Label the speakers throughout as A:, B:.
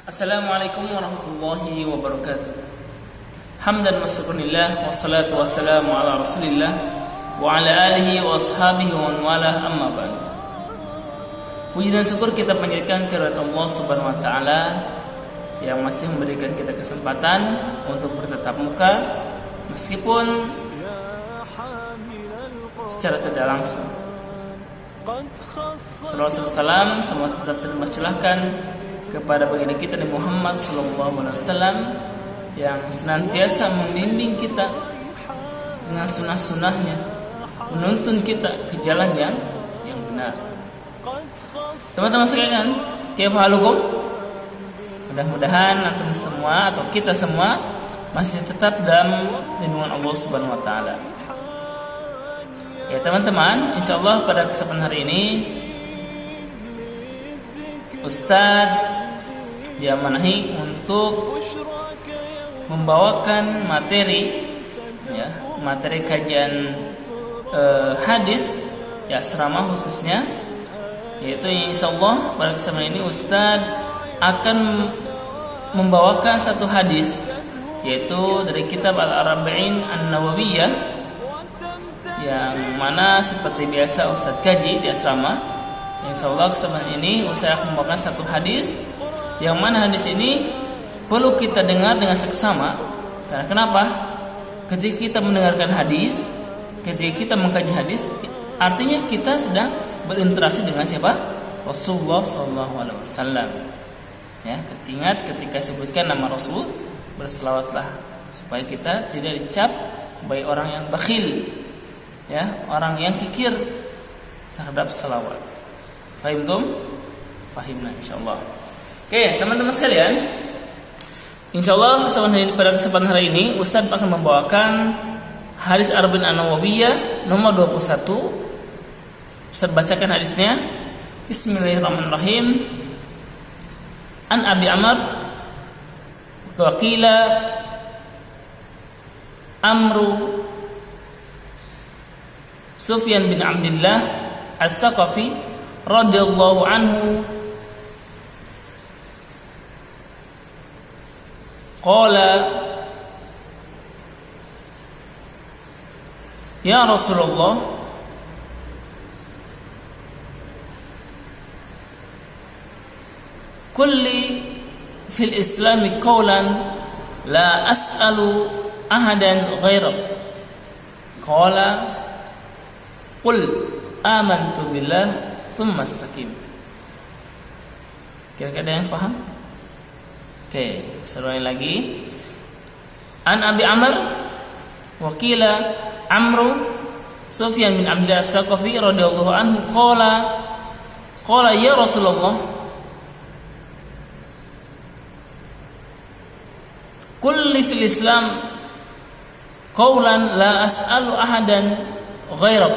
A: Assalamualaikum warahmatullahi wabarakatuh. Hamdan wa syukurillah wassalatu wassalamu ala Rasulillah wa ala alihi wa ashabihi wa man walah, amma ba'd. Puji dan syukur kita panjatkan kehadirat Allah Subhanahu wa taala yang masih memberikan kita kesempatan untuk bertatap muka meskipun secara tidak langsung. Salawat salam semua tetap tercurahkan kepada baginda kita Nabi Muhammad SAW yang senantiasa membimbing kita dengan sunnah-sunnahnya, menuntun kita ke jalan yang benar. Teman-teman sekalian, kaifa halukum? Mudah-mudahan antum semua atau kita semua masih tetap dalam lindungan Allah Subhanahu wa taala. Ya teman-teman, insyaallah pada kesempatan hari ini Ustadz diamanahi untuk membawakan materi kajian hadis ya asrama khususnya, yaitu insyaallah pada kesempatan ini Ustadz akan membawakan satu hadis yaitu dari kitab Al-Arba'in An-Nawawiyah yang mana seperti biasa Ustadz kaji di asrama. Insyaallah kesempatan ini saya akan membawakan satu hadis yang mana hadis ini perlu kita dengar dengan seksama. Karena kenapa? Ketika kita mendengarkan hadis, ketika kita mengkaji hadis, artinya kita sedang berinteraksi dengan siapa? Rasulullah SAW. Ya, ingat ketika sebutkan nama Rasul, berselawatlah supaya kita tidak dicap sebagai orang yang bakhil, ya, orang yang kikir terhadap selawat. Fahimtum? Fahimna insyaallah. Oke, teman-teman sekalian, insyaallah pada kesempatan hari ini Ustaz akan membawakan hadis Arba'in An-Nawawiyah nomor 21. Ustaz bacakan hadisnya. Bismillahirrahmanirrahim. An Abi Amr wa qila Amru Sufyan bin Abdullah As-Saqafi radhiyallahu anhu qala ya Rasulullah kulli fil islami qawlan la as'alu ahadan ghairak qala qul amantu billah thumma istaqim. Kira-kira ada yang paham? Oke, seruai lagi. An Abi Amr wa qila Amru Sufyan bin Abdullah As-Saqafi radhiyallahu anhu qala ya Rasulullah kulli fil Islam qawlan la as'alu ahadan ghairak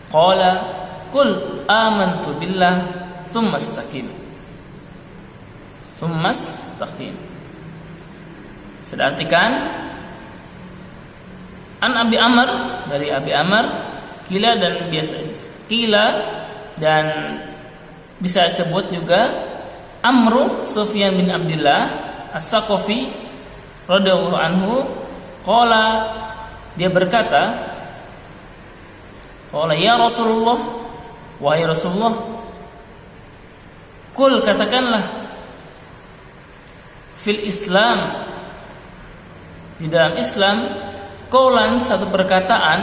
A: qala qul amantu billah thumma istaqim. Sudah artikan An Abi Amr, dari Abi Amr, kila dan bisa disebut juga Amru Sufyan bin Abdullah As-Saqafi radhiyallahu anhu qala, dia berkata, qala ya Rasulullah, wahai Rasulullah, kul katakanlah, fil Islam, di dalam Islam, qaulan satu perkataan.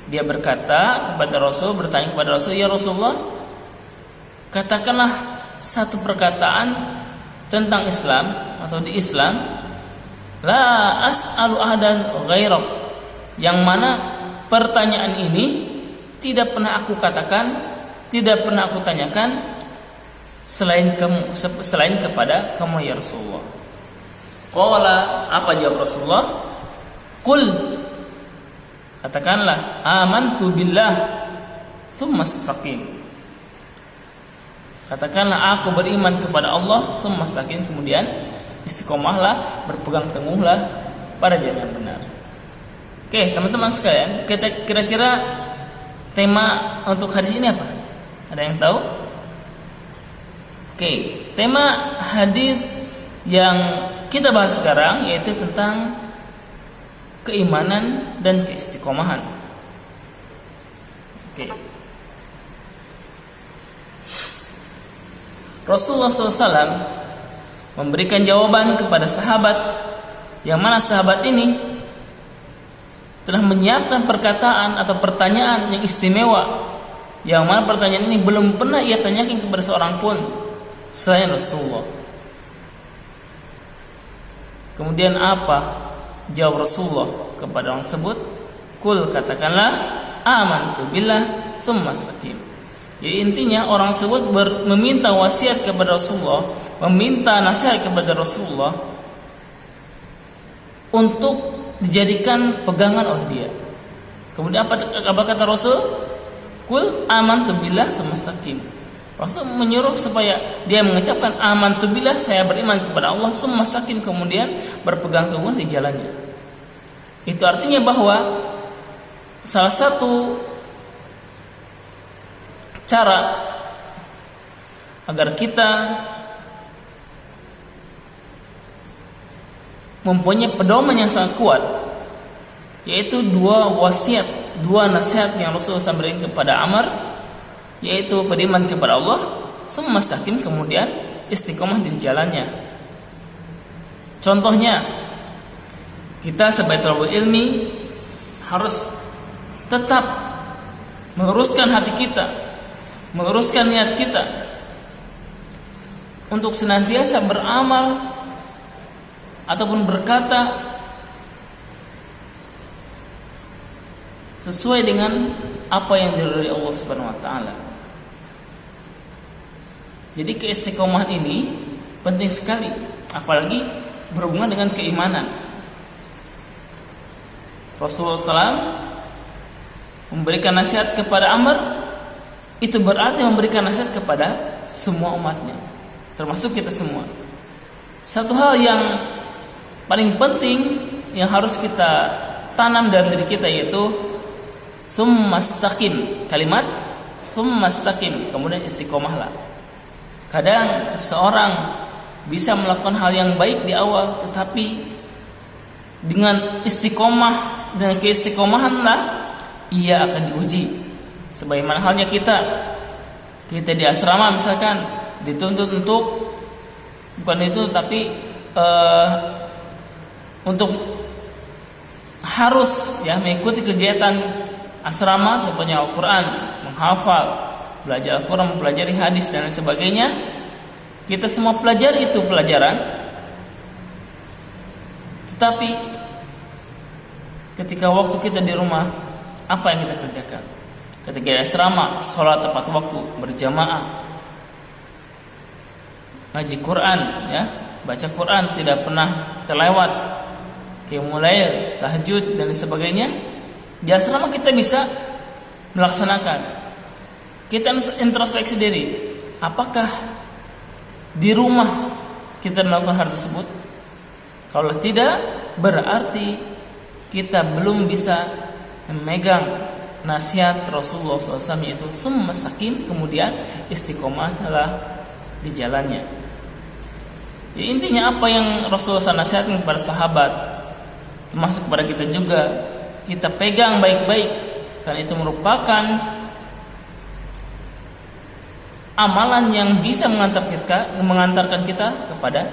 A: Dia berkata kepada Rasul, bertanya kepada Rasul, ya Rasulullah, katakanlah satu perkataan tentang Islam atau di Islam, la as'alu ahadan ghairak, yang mana pertanyaan ini tidak pernah aku katakan, tidak pernah aku tanyakan selain kepada kamu ya Rasulullah. Qala, apa jawab Rasulullah? Qul, katakanlah, amantu billah tsumma istaqim. Katakanlah aku beriman kepada Allah, tsumma istaqim, kemudian istiqomahlah, berpegang teguhlah pada jalan yang benar. Oke, teman-teman sekalian, kira-kira tema untuk hadis ini apa? Ada yang tahu? Oke, tema hadis yang kita bahas sekarang yaitu tentang keimanan dan keistiqomahan. Oke. Rasulullah SAW memberikan jawaban kepada sahabat, yang mana sahabat ini telah menyiapkan perkataan atau pertanyaan yang istimewa, yang mana pertanyaan ini belum pernah ia tanyakan kepada seorang pun selain Rasulullah. Kemudian apa jawab Rasulullah kepada orang tersebut? Kul, katakanlah, amantu billah tsumma istaqim. Jadi intinya orang tersebut meminta wasiat kepada Rasulullah, meminta nasihat kepada Rasulullah untuk dijadikan pegangan oleh dia. Kemudian apa kata Rasul? Kul amantu billah tsumma istaqim. Rasul menyuruh supaya dia mengucapkan amantu billah, saya beriman kepada Allah, tsumma istaqim, kemudian berpegang teguh di jalannya. Itu artinya bahwa salah satu cara agar kita mempunyai pedoman yang sangat kuat, yaitu dua wasiat, dua nasihat yang Rasulullah sampaikan kepada Amr, yaitu beriman kepada Allah, tsumma istaqim, kemudian istiqomah di jalannya. Contohnya, kita sebagai thalibul ilmi harus tetap meluruskan hati kita, meluruskan niat kita untuk senantiasa beramal ataupun berkata sesuai dengan apa yang diridhoi Allah Subhanahu wa taala. Jadi keistiqomahan ini penting sekali, apalagi berhubungan dengan keimanan. Rasulullah SAW memberikan nasihat kepada Amr, itu berarti memberikan nasihat kepada semua umatnya, termasuk kita semua. Satu hal yang paling penting yang harus kita tanam dalam diri kita yaitu tsumma istaqim, kalimat tsumma istaqim, kemudian istiqomahlah. Kadang seorang bisa melakukan hal yang baik di awal, tetapi dengan istiqomah, dengan keistiqomahanlah ia akan diuji. Sebagaimana halnya kita di asrama misalkan dituntut untuk bukan itu, tapi untuk harus mengikuti kegiatan asrama, contohnya Al-Quran, menghafal, belajar Al-Quran, mempelajari hadis dan lain sebagainya. Kita semua pelajari itu pelajaran, tetapi ketika waktu kita di rumah, apa yang kita kerjakan? Ketika di asrama, sholat tepat waktu, berjamaah, ngaji Quran, baca Quran tidak pernah terlewat, qiyamul lail, tahajud dan sebagainya. Di asrama kita bisa melaksanakan. Kita introspeksi diri, apakah di rumah kita melakukan hal tersebut? Kalau tidak, berarti kita belum bisa memegang nasihat Rasulullah SAW, yaitu tsumma istaqim, kemudian istiqomahlah di jalannya. Jadi intinya apa yang Rasulullah SAW nasihatkan kepada sahabat, termasuk kepada kita juga, kita pegang baik-baik, karena itu merupakan amalan yang bisa mengantarkan kita kepada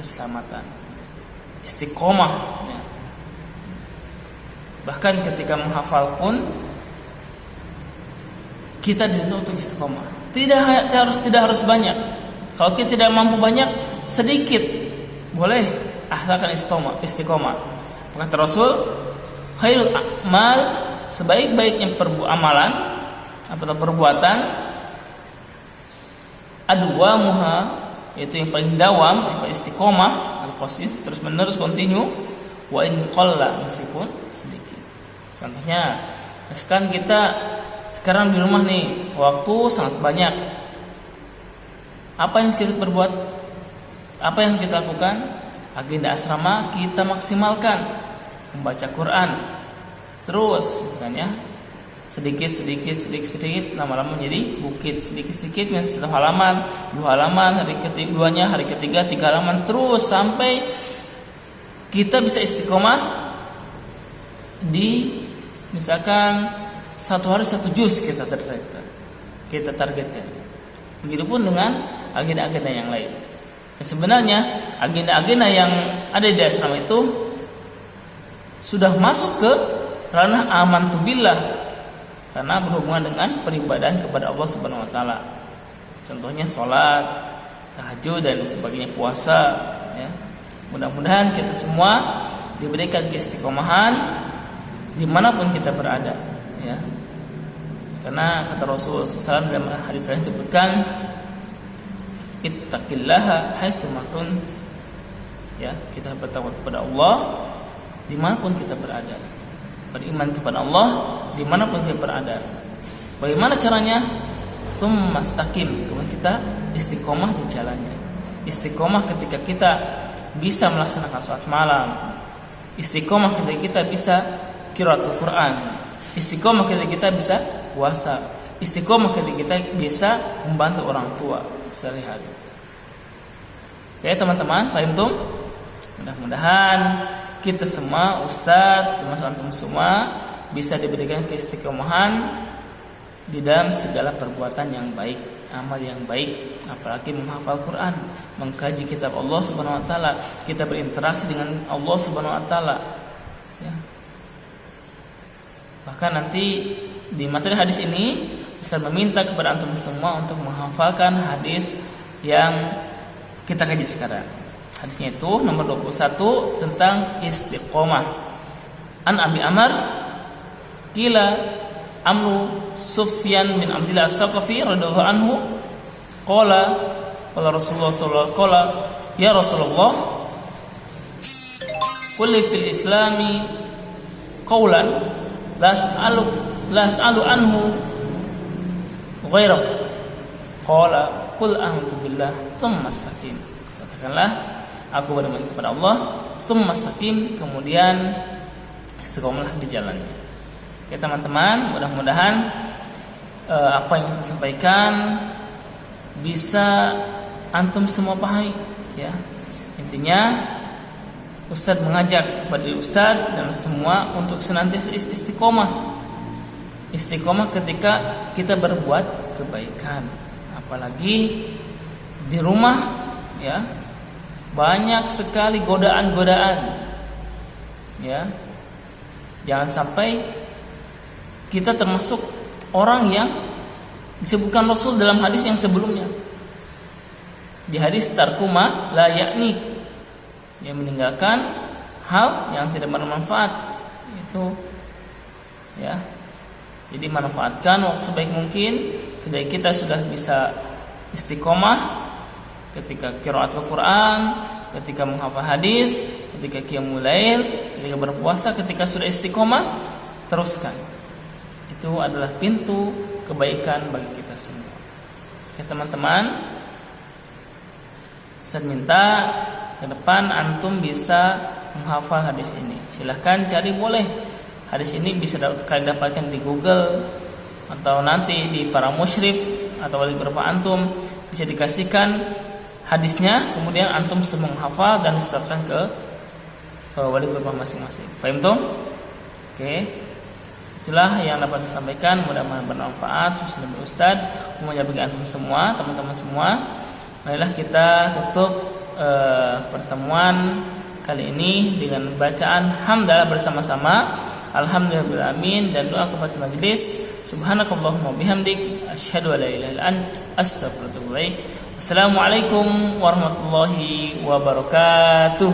A: keselamatan. Istiqomah. Bahkan ketika menghafal pun kita dituntut untuk istiqomah. Tidak harus banyak. Kalau kita tidak mampu banyak, sedikit boleh, asalkan istiqomah. Kata Rasul, khairul a'mal, sebaik-baiknya amalan atau perbuatan, adwamuha, yaitu yang paling dawam, yang paling istiqomah, al-qasis, terus menerus kontinu, wa in qalla, meskipun sedikit. Contohnya, misalkan kita sekarang di rumah nih, waktu sangat banyak. Apa yang kita perbuat? Apa yang kita lakukan? Agenda asrama kita maksimalkan, membaca Quran, terus, sedikit lama-lama menjadi bukit, sedikit satu halaman, 2 halaman, hari ketiganya, hari ketiga 3 halaman, terus sampai kita bisa istiqomah di misalkan 1 hari 1 juz kita targetkan. Begitupun dengan agenda-agenda yang lain. Dan sebenarnya agenda-agenda yang ada di asrama itu sudah masuk ke ranah amantu billah, karena berhubungan dengan peribadahan kepada Allah Subhanahu wa taala. Contohnya salat, tahajud dan sebagainya, puasa ya. Mudah-mudahan kita semua diberikan keistiqomahan dimanapun kita berada ya. Karena kata Rasulullah SAW dalam hadis lain disebutkan, ittaqillaha haitsu ma kunt. Ya, kita bertakwa kepada Allah dimanapun kita berada. Beriman kepada Allah dimanapun kita berada. Bagaimana caranya? Tsumma istaqim, kemudian kita istiqomah di jalannya. Istiqomah ketika kita bisa melaksanakan salat malam. Istiqomah ketika kita bisa qiraatul Quran. Istiqomah ketika kita bisa puasa. Istiqomah ketika kita bisa membantu orang tua sehari-hari. Oke teman-teman, paham tuh? Mudah-mudahan kita semua, ustadz, termasuk antum semua, bisa diberikan keistiqomahan di dalam segala perbuatan yang baik, amal yang baik, apalagi menghafal Quran, mengkaji kitab Allah Subhanahu wa taala, kita berinteraksi dengan Allah Subhanahu wa taala. Ya. Bahkan nanti di materi hadis ini bisa meminta kepada antum semua untuk menghafalkan hadis yang kita kaji sekarang. Hadisnya itu nomor 21 tentang istiqomah. An Abi Amr qila Amru Sufyan bin Abdullah As-Saqafi radhiyallahu anhu qala Rasulullah sallallahu alaihi wasallam, ya Rasulullah, qul fil islami qawlan la as'alu anhu ghairak. Qala qul a'udzu billah tsumma istaqim. Katakanlah, aku beriman kepada Allah, tsumma istaqim, kemudian istiqomahlah di jalannya. Oke teman-teman, mudah-mudahan apa yang saya sampaikan bisa antum semua pahami ya. Intinya Ustadz mengajak kepada Ustadz dan semua untuk senantiasa istiqomah. Istiqomah ketika kita berbuat kebaikan, apalagi di rumah ya. Banyak sekali godaan-godaan ya. Jangan sampai kita termasuk orang yang disebutkan Rasul dalam hadis yang sebelumnya. Di hadis tarkuma la yakni, yang meninggalkan hal yang tidak bermanfaat. Itu ya. Jadi manfaatkan waktu sebaik mungkin ketika kita sudah bisa istiqomah, ketika qiraatul Quran, ketika menghafal hadis, ketika qiyamul lail, ketika berpuasa, ketika sudah istiqomah, teruskan. Itu adalah pintu kebaikan bagi kita semua. Ya teman-teman, saya minta ke depan antum bisa menghafal hadis ini. Silahkan cari, boleh. Hadis ini bisa kalian dapatkan di Google atau nanti di para musyrif atau wali grup antum bisa dikasihkan hadisnya, kemudian antum semua menghafal dan disertakan ke wali grup masing-masing. Paham tuh? Oke. Itulah yang dapat disampaikan, mudah-mudahan bermanfaat khususnya bagi Ustaz, umumnya bagi antum semua, teman-teman semua. Marilah kita tutup pertemuan kali ini dengan bacaan hamdalah bersama-sama. Alhamdulillah alamin, dan doa kepada majelis. Subhanakallahumma bihamdik asyhadu an la ilaha illa anta astaghfiruka wa atubu ilaik. Assalamualaikum warahmatullahi wabarakatuh.